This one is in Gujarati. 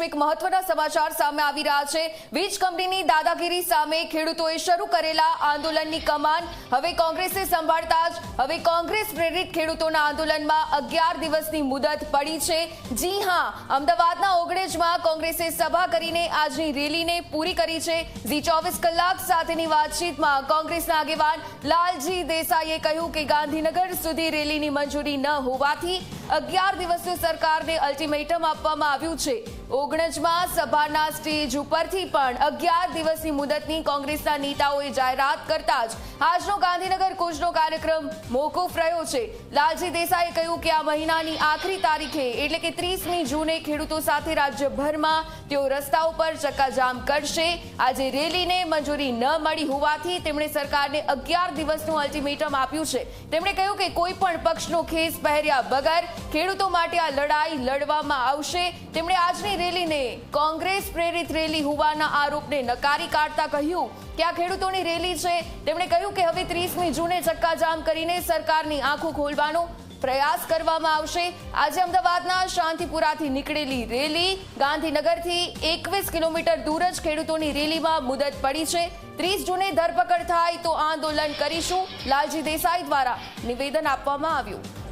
એક મહત્વના સમાચાર સામે આવી રહ્યા છે। વીજ કંપનીની દાદાગીરી સામે ખેડૂતોએ શરૂ કરેલા આંદોલનની કમાન હવે કોંગ્રેસે સંભાળતા જ હવે કોંગ્રેસ પ્રેરિત ખેડૂતોના આંદોલનમાં 11 દિવસની મુદત પડી છે। જી હા, અમદાવાદના ઓગણેજમાં કોંગ્રેસે સભા કરીને આજની રેલીને પૂરી કરી છે। ઝી 24 કલાક સાથેની વાતચીતમાં કોંગ્રેસના આગેવાન લાલજી દેસાઈએ કહ્યું કે ગાંધીનગર સુધી રેલીની મંજૂરી ન હોવાથી 11 દિવસનું સરકારને અલ્ટિમેટમ આપવામાં આવ્યું છે। ઓગણજમાં સભાના સ્ટેજ ઉપરથી પણ 11 દિવસની મુદતની કોંગ્રેસના નેતાઓએ જાહેરાત કરતા જ આજનો ગાંધીનગર કૂચનો કાર્યક્રમ મોકૂફ રહ્યો છે। લાલજી દેસાઈએ કહ્યું કે આ મહિનાની આખરી તારીખે એટલે કે 30મી જૂને ખેડૂતો સાથે રાજ્યભરમાં તેઓ રસ્તાઓ પર ચક્કાજામ કરશે। આજે રેલીને મંજૂરી ન મળી હોવાથી તેમણે સરકારને 11 દિવસનું અલ્ટિમેટમ આપ્યું છે। તેમણે કહ્યું કે કોઈ પણ પક્ષનો ખેસ પહેર્યા વગર ખેડૂતો માટે આ લડાઈ લડવામાં આવશે। તેમણે આજની રેલીને કોંગ્રેસ પ્રેરિત રેલી હોવાના આરોપને નકારી કાઢતા કહ્યું કે આ ખેડૂતોની રેલી છે। તેમણે કહ્યું કે હવે 30મી જૂને ચક્કાજામ કરીને સરકારની આંખો ખોલવાનો પ્રયાસ કરવામાં આવશે। આજે અમદાવાદના શાંતિપુરાથી નીકળેલી રેલી ગાંધીનગરથી 21 કિલોમીટર દૂર જ ખેડૂતોની રેલીમાં મુદત પડી છે। 30 જૂને ધરપકડ થાય તો આંદોલન કરીશું, લાલજી દેસાઈ દ્વારા નિવેદન આપવામાં આવ્યું।